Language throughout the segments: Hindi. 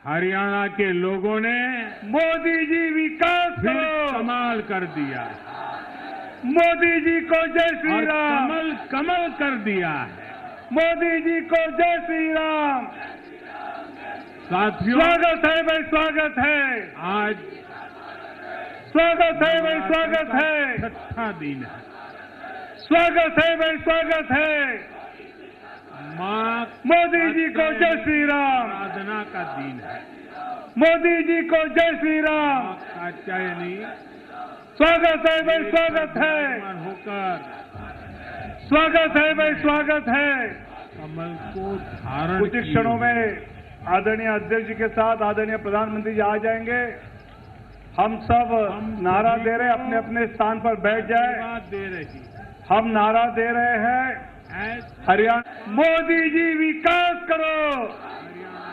हरियाणा के लोगों ने मोदी जी विकास फिर करो, कमाल कर दिया मोदी जी को जय श्री और राम, कमल कमल कर दिया है। मोदी जी को जय श्री राम। साथियों, स्वागत है भाई, स्वागत है, आज स्वागत है भाई, स्वागत है, छठा दिन है। स्वागत है भाई, स्वागत है। मां मोदी जी को जय श्री राम, आराधना का दिन है। मोदी जी को जय श्री राम। मां कात्यायनी स्वागत है भाई, स्वागत है, विराजमान होकर स्वागत है भाई, स्वागत है। कमल को धारण कुछ किए क्षणों में आदरणीय अध्यक्ष जी के साथ आदरणीय प्रधानमंत्री जी आ जाएंगे। हम सब नारा दे रहे हैं, अपने अपने स्थान पर बैठ जाए। आशीर्वाद दे रही हम नारा दे रहे हैं, ऐसे हरियाणा मोदी जी विकास करो, हरियाणा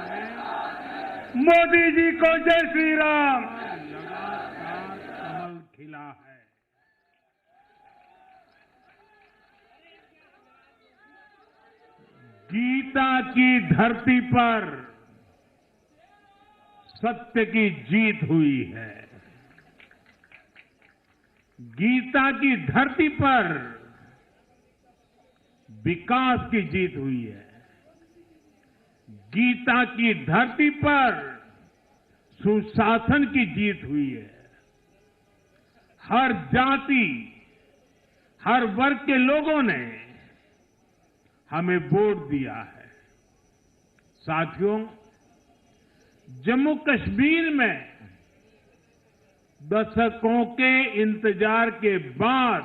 में मोदी जी को जय श्री राम। लगातार कमल खिला है। गीता की धरती पर सत्य की जीत हुई है। गीता की धरती पर विकास की जीत हुई है। गीता की धरती पर सुशासन की जीत हुई है। हर जाति, हर वर्ग के लोगों ने हमें वोट दिया है। साथियों, जम्मू कश्मीर में दशकों के इंतजार के बाद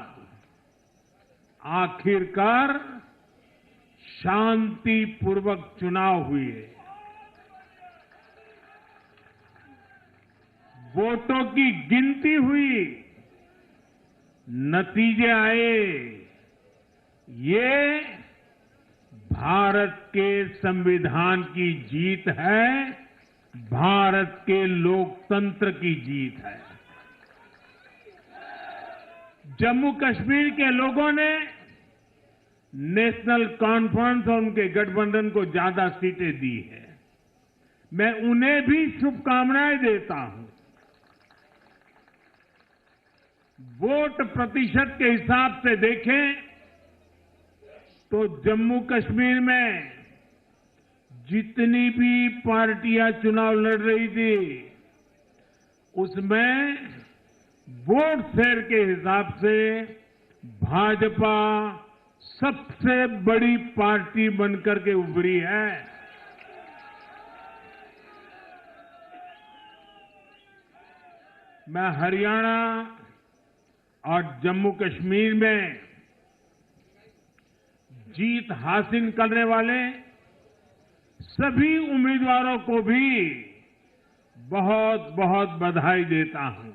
आखिरकार शांतिपूर्वक चुनाव हुए। वोटों की गिनती हुई, नतीजे आए। ये भारत के संविधान की जीत है, भारत के लोकतंत्र की जीत है। जम्मू कश्मीर के लोगों ने नेशनल कॉन्फ्रेंस और उनके गठबंधन को ज्यादा सीटें दी है। मैं उन्हें भी शुभकामनाएं देता हूं। वोट प्रतिशत के हिसाब से देखें तो जम्मू कश्मीर में जितनी भी पार्टियां चुनाव लड़ रही थी, उसमें वोट शेयर के हिसाब से भाजपा सबसे बड़ी पार्टी बनकर के उभरी है। मैं हरियाणा और जम्मू कश्मीर में जीत हासिल करने वाले सभी उम्मीदवारों को भी बहुत बहुत बधाई देता हूं।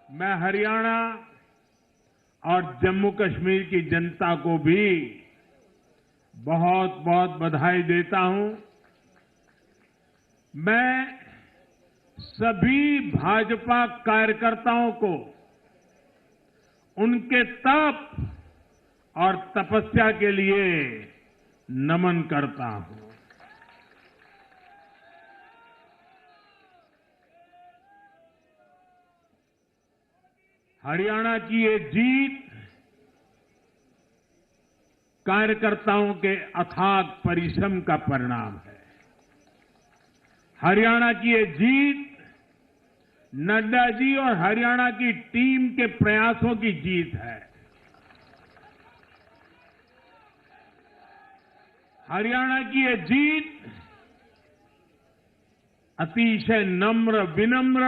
मैं हरियाणा और जम्मू कश्मीर की जनता को भी बहुत बहुत बधाई देता हूं। मैं सभी भाजपा कार्यकर्ताओं को उनके तप और तपस्या के लिए नमन करता हूं। हरियाणा की ये जीत कार्यकर्ताओं के अथाग परिश्रम का परिणाम है। हरियाणा की ये जीत नड्डा जी और हरियाणा की टीम के प्रयासों की जीत है। हरियाणा की ये जीत अतिशय नम्र विनम्र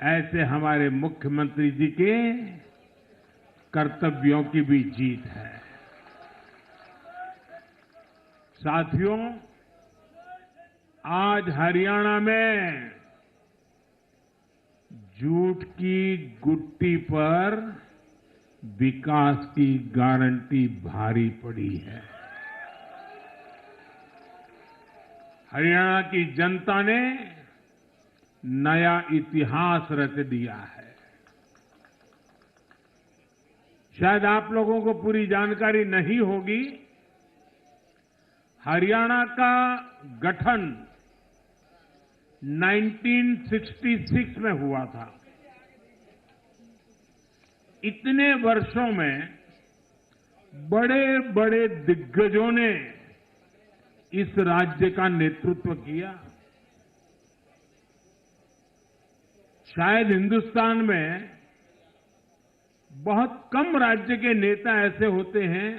ऐसे हमारे मुख्यमंत्री जी के कर्तव्यों की भी जीत है। साथियों, आज हरियाणा में झूठ की गुट्टी पर विकास की गारंटी भारी पड़ी है। हरियाणा की जनता ने नया इतिहास रच दिया है। शायद आप लोगों को पूरी जानकारी नहीं होगी, हरियाणा का गठन 1966 में हुआ था। इतने वर्षों में बड़े बड़े दिग्गजों ने इस राज्य का नेतृत्व किया। शायद हिंदुस्तान में बहुत कम राज्य के नेता ऐसे होते हैं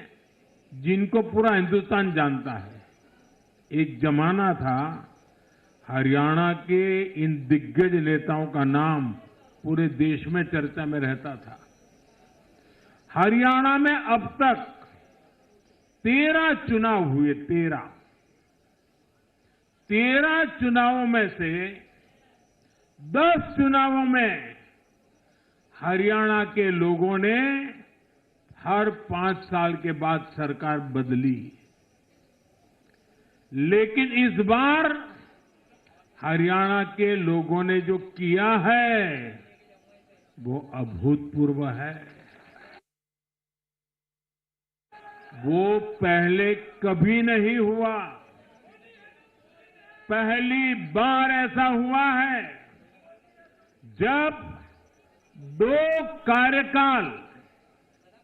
जिनको पूरा हिंदुस्तान जानता है। एक जमाना था हरियाणा के इन दिग्गज नेताओं का नाम पूरे देश में चर्चा में रहता था। हरियाणा में अब तक 13 चुनाव हुए। 13 चुनावों में से 10 चुनावों में हरियाणा के लोगों ने हर 5 साल के बाद सरकार बदली। लेकिन इस बार हरियाणा के लोगों ने जो किया है वो अभूतपूर्व है। वो पहले कभी नहीं हुआ। पहली बार ऐसा हुआ है जब 2 कार्यकाल,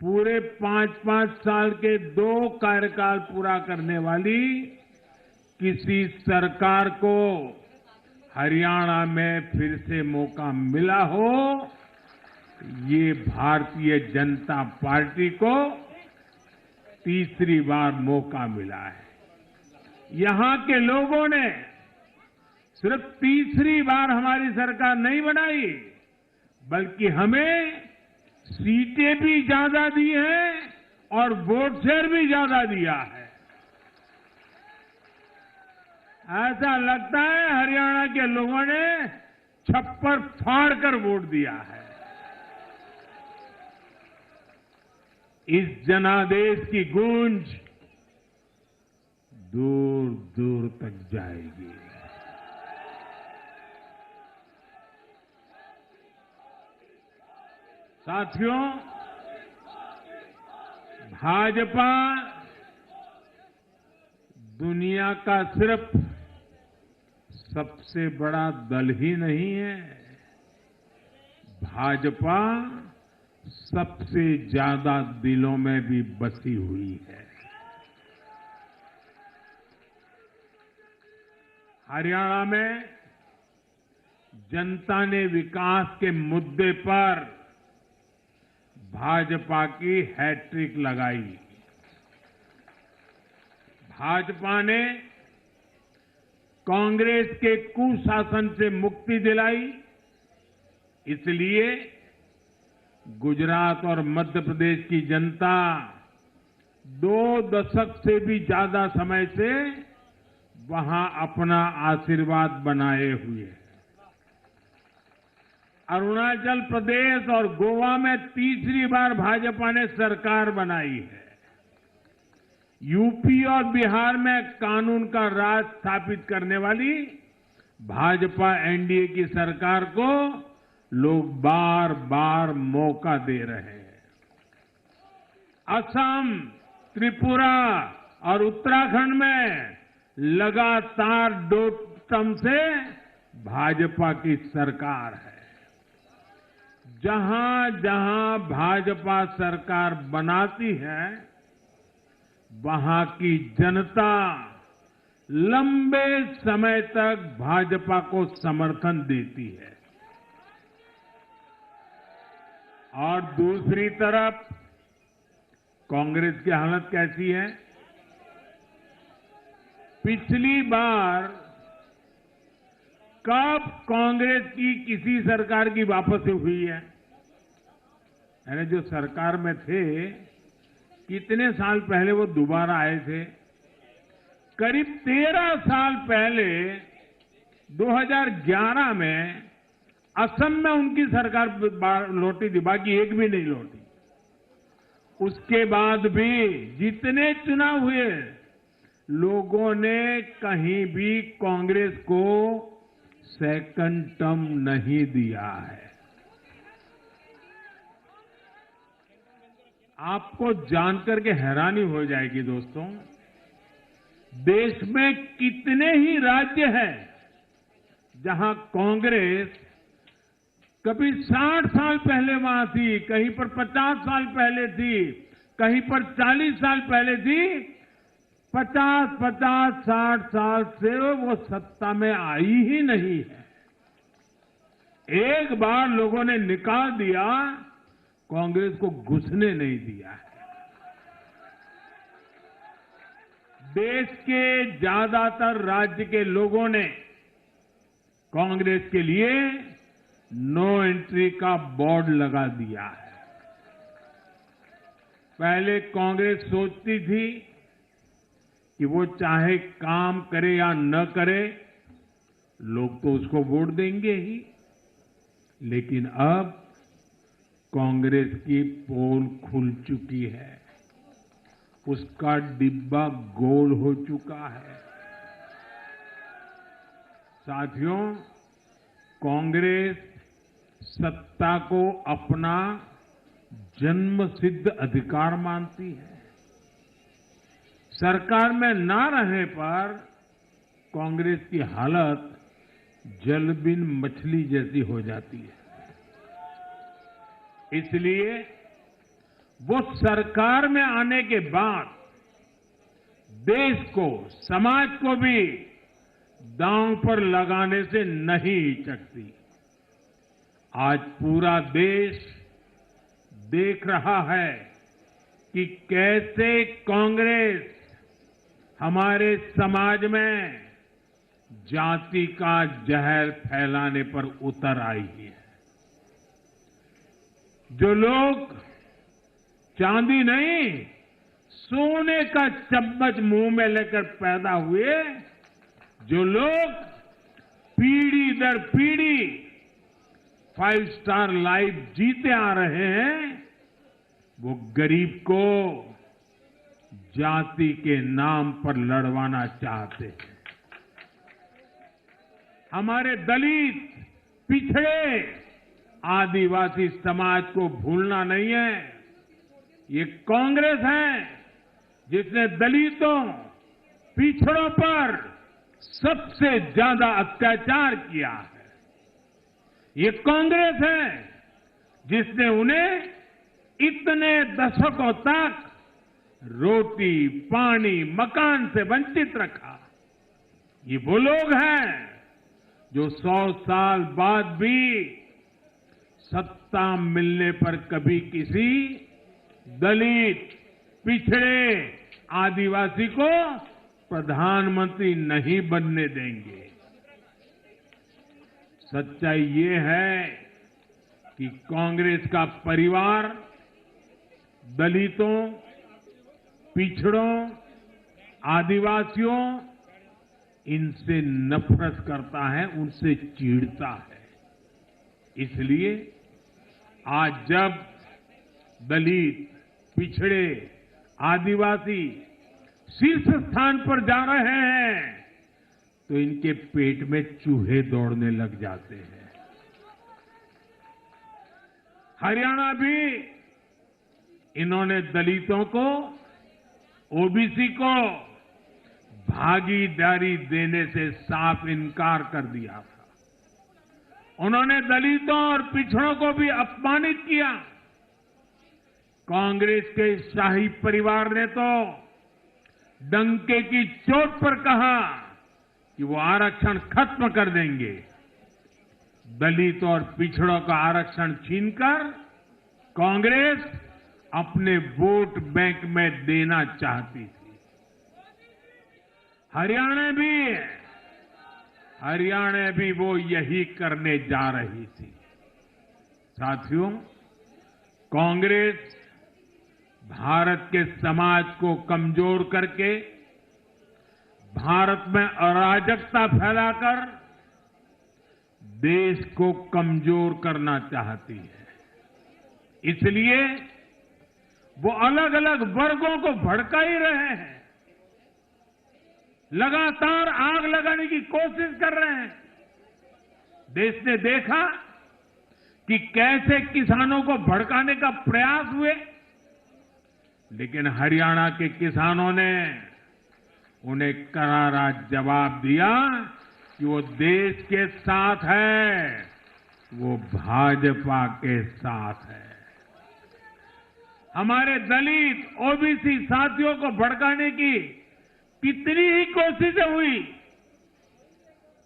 पूरे 5-5 साल के 2 कार्यकाल पूरा करने वाली किसी सरकार को हरियाणा में फिर से मौका मिला हो। ये भारतीय जनता पार्टी को तीसरी बार मौका मिला है। यहां के लोगों ने सिर्फ तीसरी बार हमारी सरकार नहीं बनाई, बल्कि हमें सीटें भी ज्यादा दी हैं और वोट शेयर भी ज्यादा दिया है। ऐसा लगता है हरियाणा के लोगों ने छप्पर फाड़ कर वोट दिया है। इस जनादेश की गूंज दूर दूर तक जाएगी। साथियों, भाजपा दुनिया का सिर्फ सबसे बड़ा दल ही नहीं है, भाजपा सबसे ज्यादा दिलों में भी बसी हुई है। हरियाणा में जनता ने विकास के मुद्दे पर भाजपा की हैट्रिक लगाई। भाजपा ने कांग्रेस के कुशासन से मुक्ति दिलाई। इसलिए गुजरात और मध्य प्रदेश की जनता 2 दशक से भी ज्यादा समय से वहां अपना आशीर्वाद बनाए हुए है। अरुणाचल प्रदेश और गोवा में तीसरी बार भाजपा ने सरकार बनाई है। यूपी और बिहार में कानून का राज स्थापित करने वाली भाजपा एनडीए की सरकार को लोग बार बार मौका दे रहे हैं। असम, त्रिपुरा और उत्तराखंड में लगातार 2 टर्म से भाजपा की सरकार है। जहां जहां भाजपा सरकार बनाती है, वहां की जनता लंबे समय तक भाजपा को समर्थन देती है। और दूसरी तरफ कांग्रेस की हालत कैसी है? पिछली बार कब कांग्रेस की किसी सरकार की वापसी हुई है? यानी जो सरकार में थे, कितने साल पहले वो दोबारा आए थे? करीब 13 साल पहले 2011 में असम में उनकी सरकार लौटी थी, बाकी एक भी नहीं लौटी। उसके बाद भी जितने चुनाव हुए, लोगों ने कहीं भी कांग्रेस को सेकंड टर्म नहीं दिया है। आपको जानकर के हैरानी हो जाएगी दोस्तों, देश में कितने ही राज्य हैं जहां कांग्रेस कभी 60 साल पहले वहां थी, कहीं पर 50 साल पहले थी, कहीं पर 40 साल पहले थी। 50-50, 60 साल से वो सत्ता में आई ही नहीं है। एक बार लोगों ने निकाल दिया, कांग्रेस को घुसने नहीं दिया है। देश के ज्यादातर राज्य के लोगों ने कांग्रेस के लिए नो एंट्री का बोर्ड लगा दिया है। पहले कांग्रेस सोचती थी कि वो चाहे काम करे या न करे, लोग तो उसको वोट देंगे ही। लेकिन अब कांग्रेस की पोल खुल चुकी है, उसका डिब्बा गोल हो चुका है। साथियों, कांग्रेस सत्ता को अपना जन्मसिद्ध अधिकार मानती है। सरकार में ना रहने पर कांग्रेस की हालत जल बिन मछली जैसी हो जाती है। इसलिए वो सरकार में आने के बाद देश को, समाज को भी दांव पर लगाने से नहीं हिचकती। आज पूरा देश देख रहा है कि कैसे कांग्रेस हमारे समाज में जाति का जहर फैलाने पर उतर आई है। जो लोग चांदी नहीं, सोने का चम्मच मुंह में लेकर पैदा हुए, जो लोग पीढ़ी दर पीढ़ी 5 स्टार लाइफ जीते आ रहे हैं, वो गरीब को जाति के नाम पर लड़वाना चाहते हैं। हमारे दलित, पिछड़े, आदिवासी समाज को भूलना नहीं है। ये कांग्रेस है जिसने दलितों, पिछड़ों पर सबसे ज्यादा अत्याचार किया है। ये कांग्रेस है जिसने उन्हें इतने दशकों तक रोटी, पानी, मकान से वंचित रखा। ये वो लोग हैं जो 100 साल बाद भी सत्ता मिलने पर कभी किसी दलित, पिछड़े, आदिवासी को प्रधानमंत्री नहीं बनने देंगे। सच्चाई ये है कि कांग्रेस का परिवार दलितों, पिछड़ों, आदिवासियों, इनसे नफरत करता है, उनसे चिढ़ता है। इसलिए आज जब दलित, पिछड़े, आदिवासी शीर्ष स्थान पर जा रहे हैं, तो इनके पेट में चूहे दौड़ने लग जाते हैं। हरियाणा भी इन्होंने दलितों को, ओबीसी को भागीदारी देने से साफ इनकार कर दिया था। उन्होंने दलितों और पिछड़ों को भी अपमानित किया। कांग्रेस के शाही परिवार ने तो डंके की चोट पर कहा कि वो आरक्षण खत्म कर देंगे। दलित और पिछड़ों का आरक्षण छीनकर कांग्रेस अपने वोट बैंक में देना चाहती थी। हरियाणा भी वो यही करने जा रही थी। साथियों, कांग्रेस भारत के समाज को कमजोर करके, भारत में अराजकता फैलाकर देश को कमजोर करना चाहती है। इसलिए वो अलग अलग वर्गों को भड़का ही रहे हैं, लगातार आग लगाने की कोशिश कर रहे हैं। देश ने देखा कि कैसे किसानों को भड़काने का प्रयास हुए, लेकिन हरियाणा के किसानों ने उन्हें करारा जवाब दिया कि वो देश के साथ है, वो भाजपा के साथ है। हमारे दलित ओबीसी साथियों को भड़काने की कितनी ही कोशिशें हुई,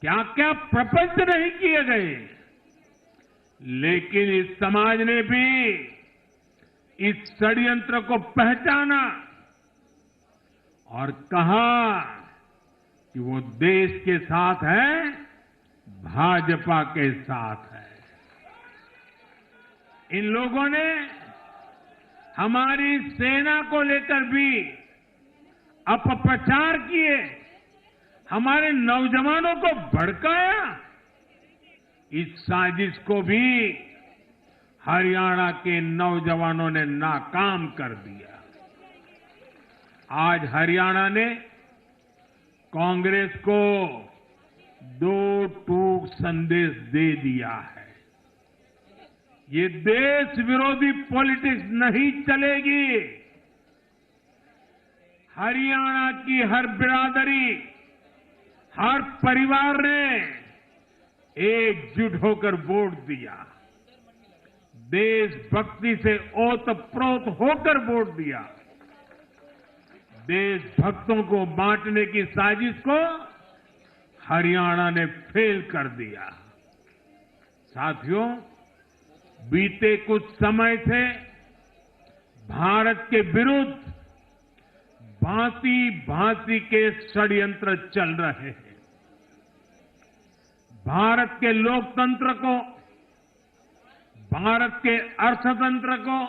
क्या क्या प्रपंच नहीं किए गए, लेकिन इस समाज ने भी इस षड्यंत्र को पहचाना और कहा कि वो देश के साथ है, भाजपा के साथ है। इन लोगों ने हमारी सेना को लेकर भी अपप्रचार किए, हमारे नौजवानों को भड़काया। इस साजिश को भी हरियाणा के नौजवानों ने नाकाम कर दिया। आज हरियाणा ने कांग्रेस को दो टूक संदेश दे दिया है। ये देश विरोधी पॉलिटिक्स नहीं चलेगी। हरियाणा की हर बिरादरी, हर परिवार ने एकजुट होकर वोट दिया, देशभक्ति से ओतप्रोत होकर वोट दिया। देशभक्तों को बांटने की साजिश को हरियाणा ने फेल कर दिया। साथियों, बीते कुछ समय से भारत के विरुद्ध भांति भांति के षड्यंत्र चल रहे हैं। भारत के लोकतंत्र को, भारत के अर्थतंत्र को,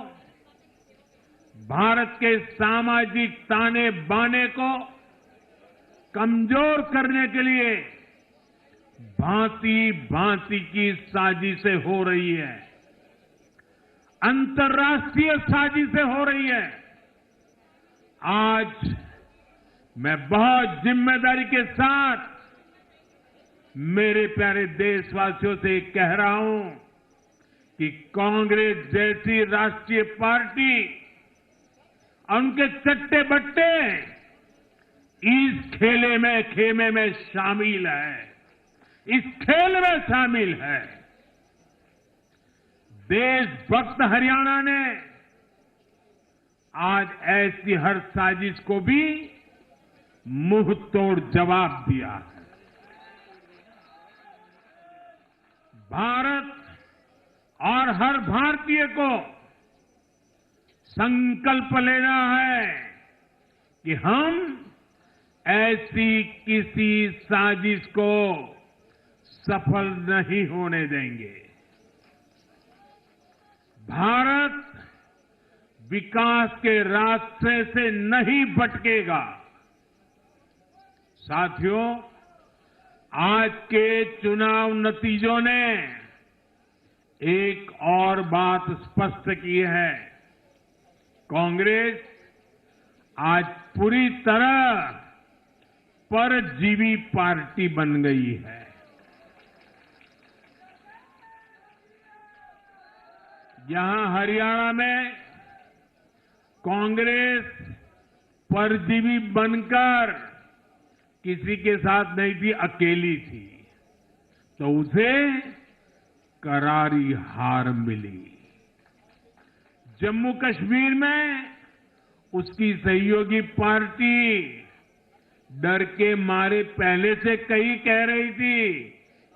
भारत के सामाजिक ताने बाने को कमजोर करने के लिए भांति भांति की साजिशें हो रही है, अंतर्राष्ट्रीय साजिशें हो रही है। आज मैं बहुत जिम्मेदारी के साथ मेरे प्यारे देशवासियों से कह रहा हूं कि कांग्रेस जैसी राष्ट्रीय पार्टी और उनके चट्टे बट्टे इस खेमे में शामिल है, इस खेल में शामिल है। देशभक्त हरियाणा ने आज ऐसी हर साजिश को भी मुंह तोड़ जवाब दिया है। भारत और हर भारतीय को संकल्प लेना है कि हम ऐसी किसी साजिश को सफल नहीं होने देंगे। भारत विकास के रास्ते से नहीं भटकेगा। साथियों, आज के चुनाव नतीजों ने एक और बात स्पष्ट की है। कांग्रेस आज पूरी तरह परजीवी पार्टी बन गई है। यहां हरियाणा में कांग्रेस परजीवी बनकर किसी के साथ नहीं थी, अकेली थी, तो उसे करारी हार मिली। जम्मू कश्मीर में उसकी सहयोगी पार्टी डर के मारे पहले से कई कह रही थी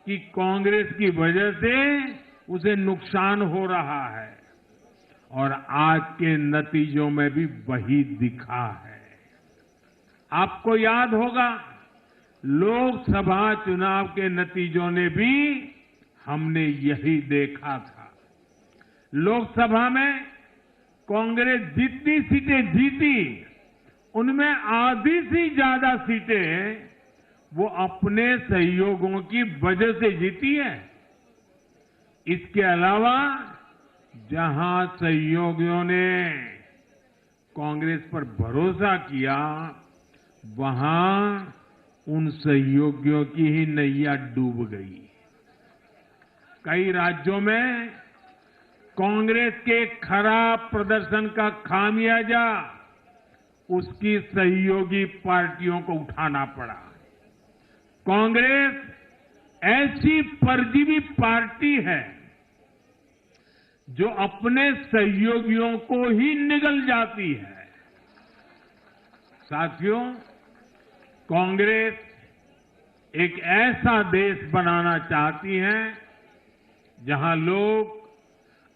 कि कांग्रेस की वजह से उसे नुकसान हो रहा है, और आज के नतीजों में भी वही दिखा है। आपको याद होगा, लोकसभा चुनाव के नतीजों ने भी हमने यही देखा था। लोकसभा में कांग्रेस जितनी सीटें जीती, उनमें आधी से ज्यादा सीटें वो अपने सहयोगियों की वजह से जीती है। इसके अलावा जहां सहयोगियों ने कांग्रेस पर भरोसा किया, वहां उन सहयोगियों की ही नैया डूब गई। कई राज्यों में कांग्रेस के खराब प्रदर्शन का खामियाजा उसकी सहयोगी पार्टियों को उठाना पड़ा। कांग्रेस ऐसी परजीवी पार्टी है जो अपने सहयोगियों को ही निगल जाती है। साथियों, कांग्रेस एक ऐसा देश बनाना चाहती है जहां लोग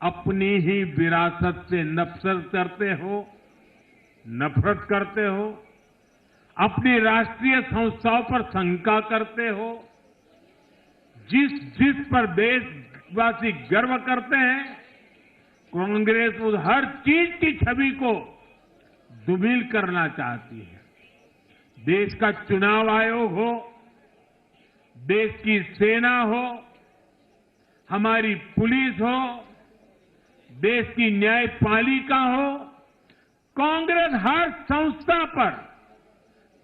अपनी ही विरासत से नफरत करते हो, अपनी राष्ट्रीय संस्थाओं पर शंका करते हो, जिस पर देशवासी गर्व करते हैं, कांग्रेस उस हर चीज की छवि को धूमिल करना चाहती है। देश का चुनाव आयोग हो, देश की सेना हो, हमारी पुलिस हो, देश की न्यायपालिका हो, कांग्रेस हर संस्था पर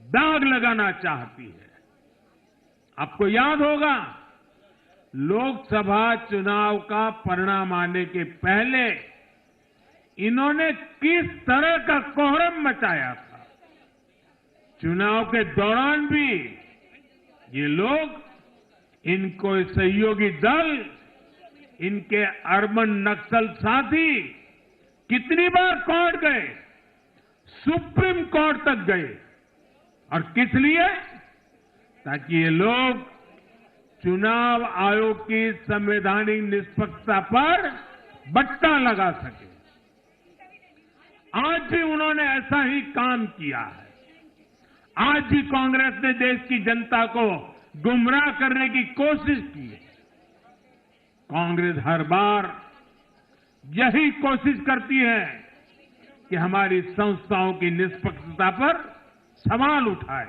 दाग लगाना चाहती है। आपको याद होगा, लोकसभा चुनाव का परिणाम आने के पहले इन्होंने किस तरह का कोहराम मचाया था। चुनाव के दौरान भी ये लोग, इनको सहयोगी दल, इनके अर्बन नक्सल साथी कितनी बार कोर्ट गए, सुप्रीम कोर्ट तक गए, और किस लिए? ताकि ये लोग चुनाव आयोग की संवैधानिक निष्पक्षता पर बट्टा लगा सके। आज भी उन्होंने ऐसा ही काम किया है। आज भी कांग्रेस ने देश की जनता को गुमराह करने की कोशिश की है। कांग्रेस हर बार यही कोशिश करती है कि हमारी संस्थाओं की निष्पक्षता पर सवाल उठाए,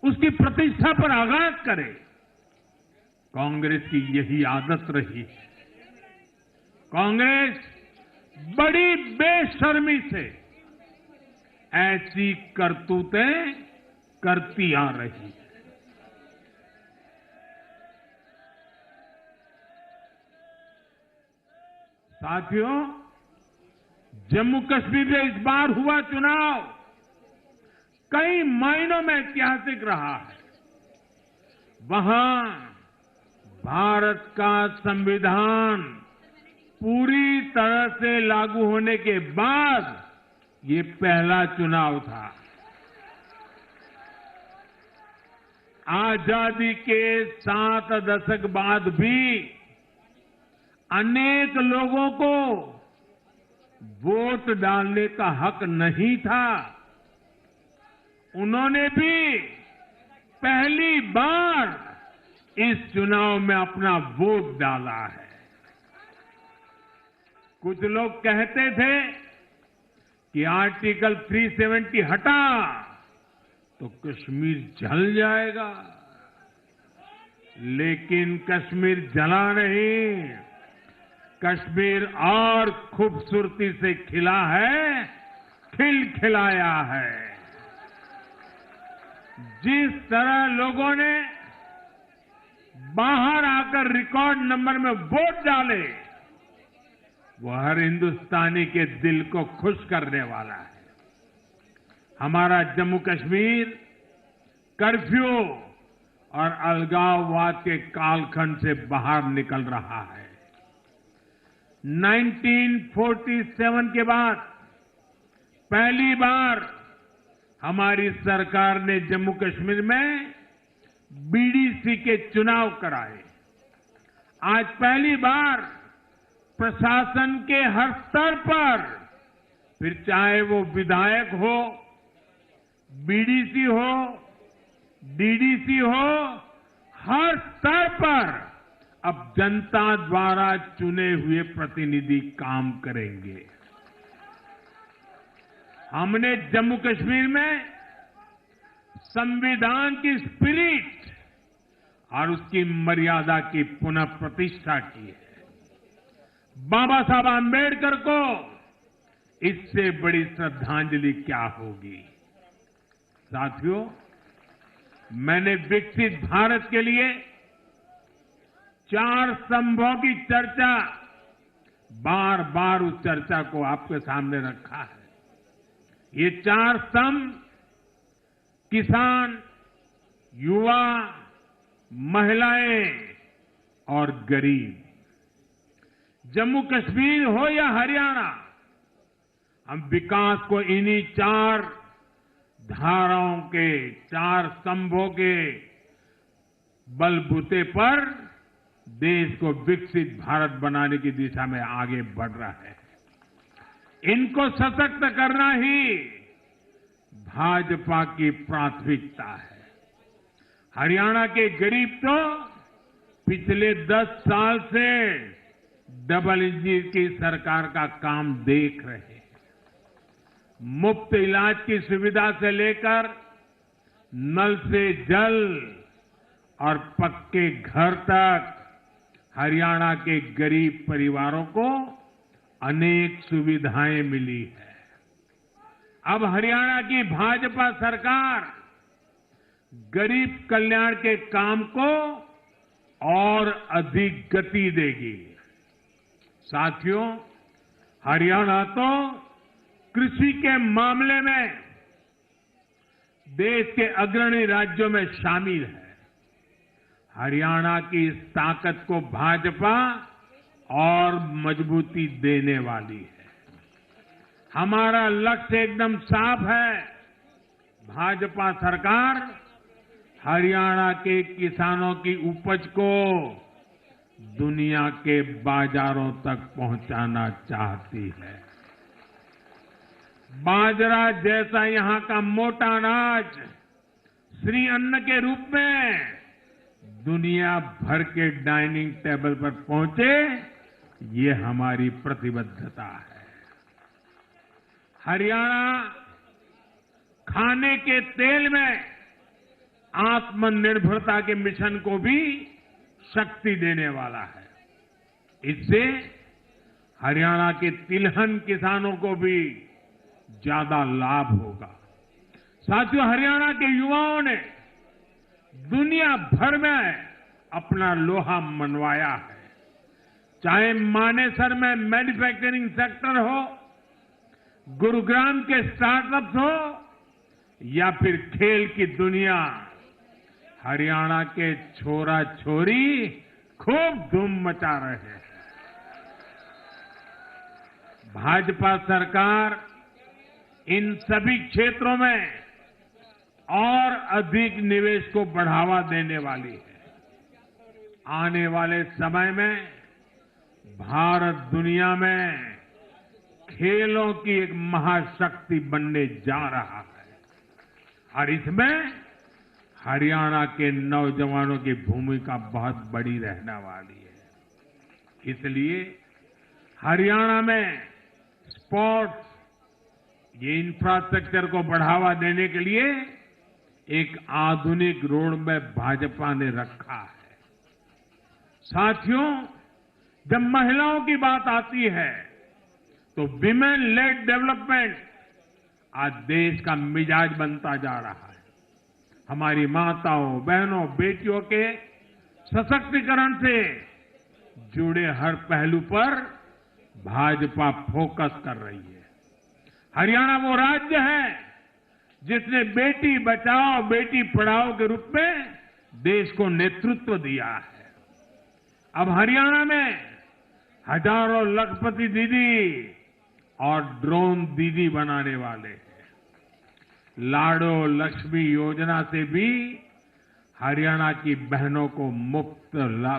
उसकी प्रतिष्ठा पर आघात करे। कांग्रेस की यही आदत रही है। कांग्रेस बड़ी बेशर्मी से ऐसी करतूतें करती आ रही है। साथियों, जम्मू कश्मीर में इस बार हुआ चुनाव कई मायनों में ऐतिहासिक रहा है। वहां भारत का संविधान पूरी तरह से लागू होने के बाद ये पहला चुनाव था। आजादी के 7 दशक बाद भी अनेक लोगों को वोट डालने का हक नहीं था। उन्होंने भी पहली बार इस चुनाव में अपना वोट डाला है। कुछ लोग कहते थे कि आर्टिकल 370 हटा तो कश्मीर जल जाएगा, लेकिन कश्मीर जला नहीं, कश्मीर और खूबसूरती से खिला है, खिलखिलाया है। जिस तरह लोगों ने बाहर आकर रिकॉर्ड नंबर में वोट डाले, वो हर हिंदुस्तानी के दिल को खुश करने वाला है। हमारा जम्मू कश्मीर कर्फ्यू और अलगाववाद के कालखंड से बाहर निकल रहा है। 1947 के बाद पहली बार हमारी सरकार ने जम्मू कश्मीर में बीडीसी के चुनाव कराए। आज पहली बार प्रशासन के हर स्तर पर, फिर चाहे वो विधायक हो, बीडीसी हो, डीडीसी हो, हर स्तर पर अब जनता द्वारा चुने हुए प्रतिनिधि काम करेंगे। हमने जम्मू कश्मीर में संविधान की स्पिरिट और उसकी मर्यादा की पुनः प्रतिष्ठा की है। बाबा साहब आंबेडकर को इससे बड़ी श्रद्धांजलि क्या होगी। साथियों, मैंने विकसित भारत के लिए 4 स्तंभों की चर्चा बार बार उस चर्चा को आपके सामने रखा है। ये चार स्तंभ किसान, युवा, महिलाएं और गरीब, जम्मू कश्मीर हो या हरियाणा, हम विकास को इन्हीं चार धाराओं के, चार स्तंभों के बलबूते पर देश को विकसित भारत बनाने की दिशा में आगे बढ़ रहा है। इनको सशक्त करना ही भाजपा की प्राथमिकता है। हरियाणा के गरीब तो पिछले 10 साल से डबल इंजन की सरकार का काम देख रहे हैं। मुफ्त इलाज की सुविधा से लेकर नल से जल और पक्के घर तक हरियाणा के गरीब परिवारों को अनेक सुविधाएं मिली है। अब हरियाणा की भाजपा सरकार गरीब कल्याण के काम को और अधिक गति देगी। साथियों, हरियाणा तो कृषि के मामले में देश के अग्रणी राज्यों में शामिल है। हरियाणा की इस ताकत को भाजपा और मजबूती देने वाली है। हमारा लक्ष्य एकदम साफ है। भाजपा सरकार हरियाणा के किसानों की उपज को दुनिया के बाजारों तक पहुंचाना चाहती है। बाजरा जैसा यहां का मोटा अनाज श्री अन्न के रूप में दुनिया भर के डाइनिंग टेबल पर पहुंचे, ये हमारी प्रतिबद्धता है। हरियाणा खाने के तेल में आत्मनिर्भरता के मिशन को भी शक्ति देने वाला है। इससे हरियाणा के तिलहन किसानों को भी ज्यादा लाभ होगा। साथियों, हरियाणा के युवाओं ने दुनिया भर में अपना लोहा मनवाया है। चाहे मानेसर में मैन्युफैक्चरिंग सेक्टर हो, गुरुग्राम के स्टार्टअप्स हो या फिर खेल की दुनिया, हरियाणा के छोरा छोरी खूब धूम मचा रहे हैं। भाजपा सरकार इन सभी क्षेत्रों में और अधिक निवेश को बढ़ावा देने वाली है। आने वाले समय में भारत दुनिया में खेलों की एक महाशक्ति बनने जा रहा है और इसमें हरियाणा के नौजवानों की भूमिका बहुत बड़ी रहने वाली है। इसलिए हरियाणा में स्पोर्ट्स, ये इंफ्रास्ट्रक्चर को बढ़ावा देने के लिए एक आधुनिक रोड मैप भाजपा ने रखा है। साथियों, जब महिलाओं की बात आती है तो विमेन लेड डेवलपमेंट आज देश का मिजाज बनता जा रहा है। हमारी माताओं, बहनों, बेटियों के सशक्तिकरण से जुड़े हर पहलू पर भाजपा फोकस कर रही है। हरियाणा वो राज्य है जिसने बेटी बचाओ बेटी पढ़ाओ के रूप में देश को नेतृत्व दिया है। अब हरियाणा में हजारों लखपति दीदी और ड्रोन दीदी बनाने वाले हैं। लाडो लक्ष्मी योजना से भी हरियाणा की बहनों को मुफ्त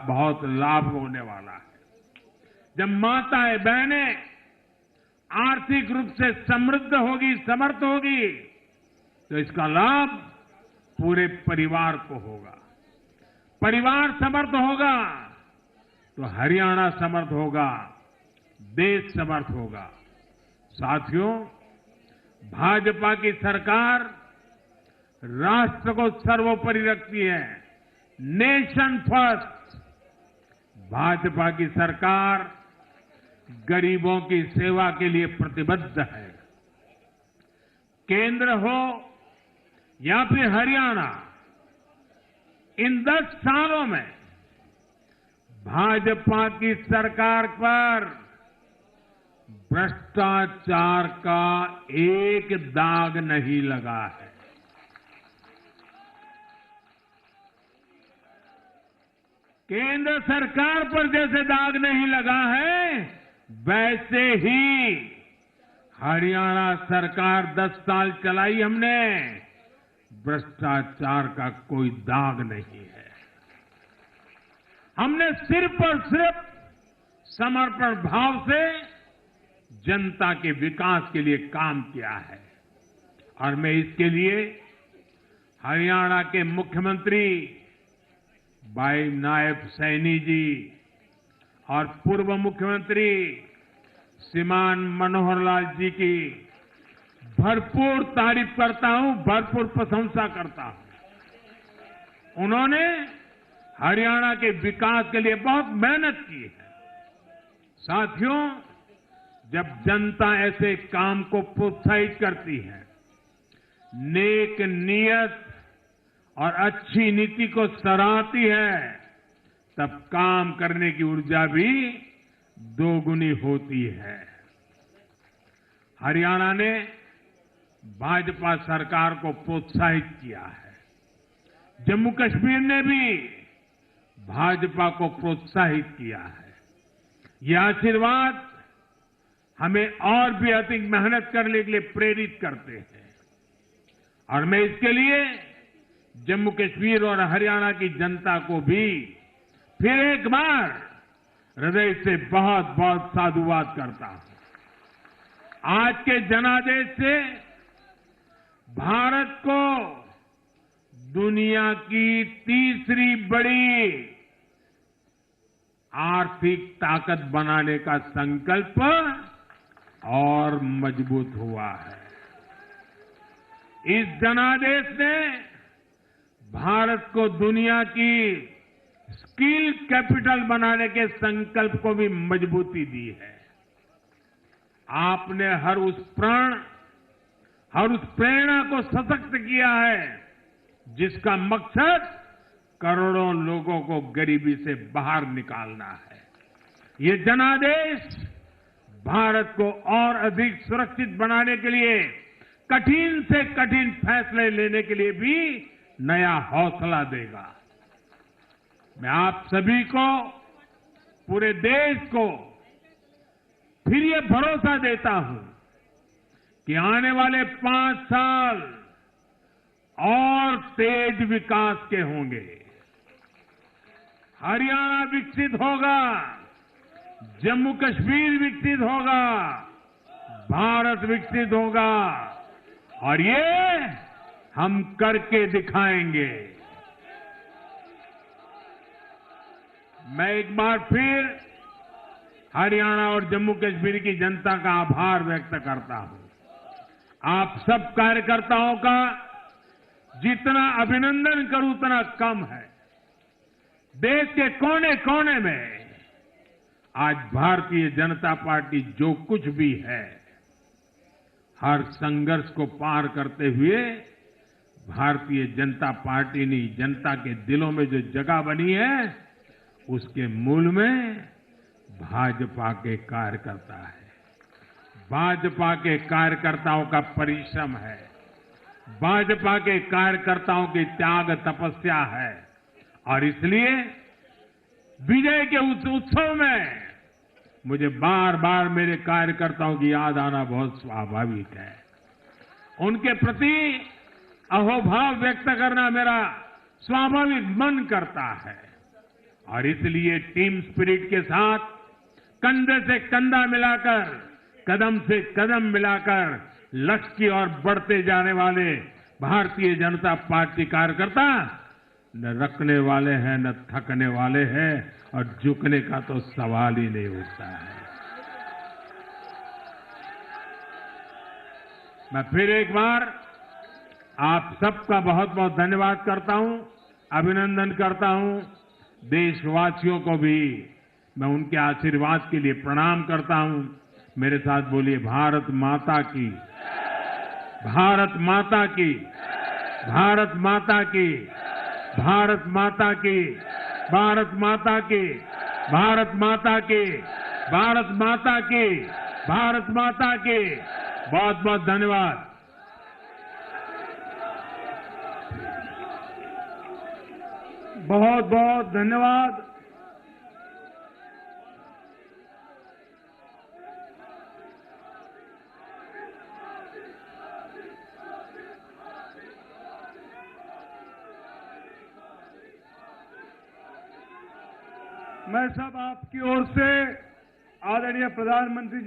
बहुत लाभ होने वाला है। जब माताएं बहनें आर्थिक रूप से समृद्ध होगी, समर्थ होगी, तो इसका लाभ पूरे परिवार को होगा। परिवार समर्थ होगा तो हरियाणा समर्थ होगा, देश समर्थ होगा। साथियों, भाजपा की सरकार राष्ट्र को सर्वोपरि रखती है। Nation first. भाजपा की सरकार गरीबों की सेवा के लिए प्रतिबद्ध है। केंद्र हो या फिर हरियाणा, इन 10 सालों में भाजपा की सरकार पर भ्रष्टाचार का एक दाग नहीं लगा है। केंद्र सरकार पर जैसे दाग नहीं लगा है, वैसे ही हरियाणा सरकार 10 साल चलाई हमने, भ्रष्टाचार का कोई दाग नहीं है। हमने सिर्फ और सिर्फ समर्पण भाव से जनता के विकास के लिए काम किया है। और मैं इसके लिए हरियाणा के मुख्यमंत्री भाई नायब सैनी जी और पूर्व मुख्यमंत्री श्रीमान मनोहर लाल जी की भरपूर तारीफ करता हूं, भरपूर प्रशंसा करता हूं। उन्होंने हरियाणा के विकास के लिए बहुत मेहनत की है। साथियों, जब जनता ऐसे काम को प्रोत्साहित करती है, नेक नियत और अच्छी नीति को सराहती है, तब काम करने की ऊर्जा भी दोगुनी होती है। हरियाणा ने भाजपा सरकार को प्रोत्साहित किया है। जम्मू कश्मीर ने भी भाजपा को प्रोत्साहित किया है। यह आशीर्वाद हमें और भी अधिक मेहनत करने के लिए प्रेरित करते हैं। और मैं इसके लिए जम्मू कश्मीर और हरियाणा की जनता को भी फिर एक बार हृदय से बहुत बहुत साधुवाद करता हूं। आज के जनादेश से भारत को दुनिया की तीसरी बड़ी आर्थिक ताकत बनाने का संकल्प और मजबूत हुआ है। इस जनादेश ने भारत को दुनिया की स्किल कैपिटल बनाने के संकल्प को भी मजबूती दी है। आपने हर उस प्रेरणा को सशक्त किया है जिसका मकसद करोड़ों लोगों को गरीबी से बाहर निकालना है। ये जनादेश भारत को और अधिक सुरक्षित बनाने के लिए कठिन से कठिन फैसले लेने के लिए भी नया हौसला देगा। मैं आप सभी को, पूरे देश को फिर ये भरोसा देता हूं कि आने वाले 5 साल और तेज विकास के होंगे। हरियाणा विकसित होगा, जम्मू कश्मीर विकसित होगा, भारत विकसित होगा और ये हम करके दिखाएंगे। मैं एक बार फिर हरियाणा और जम्मू कश्मीर की जनता का आभार व्यक्त करता हूं। आप सब कार्यकर्ताओं का जितना अभिनंदन करूं उतना कम है। देश के कोने कोने में आज भारतीय जनता पार्टी जो कुछ भी है, हर संघर्ष को पार करते हुए भारतीय जनता पार्टी ने जनता के दिलों में जो जगह बनी है, उसके मूल में भाजपा के कार्यकर्ता है। भाजपा के कार्यकर्ताओं का परिश्रम है, भाजपा के कार्यकर्ताओं की त्याग तपस्या है। और इसलिए विजय के उस उत्सव में मुझे बार बार मेरे कार्यकर्ताओं की याद आना बहुत स्वाभाविक है। उनके प्रति अहोभाव व्यक्त करना मेरा स्वाभाविक मन करता है। और इसलिए टीम स्पिरिट के साथ कंधे से कंधा मिलाकर, कदम से कदम मिलाकर लक्ष्य की ओर बढ़ते जाने वाले भारतीय जनता पार्टी कार्यकर्ता न रखने वाले हैं न थकने वाले हैं, और झुकने का तो सवाल ही नहीं उठता है। मैं फिर एक बार आप सबका बहुत बहुत धन्यवाद करता हूं, अभिनंदन करता हूं। देशवासियों को भी मैं उनके आशीर्वाद के लिए प्रणाम करता हूं। मेरे साथ बोलिए, भारत माता की, भारत माता की, भारत माता की, भारत माता की, भारत माता की, भारत माता की, भारत माता की, भारत माता की बहुत बहुत धन्यवाद। बहुत बहुत धन्यवाद। मैं सब आपकी ओर से आदरणीय प्रधानमंत्री जी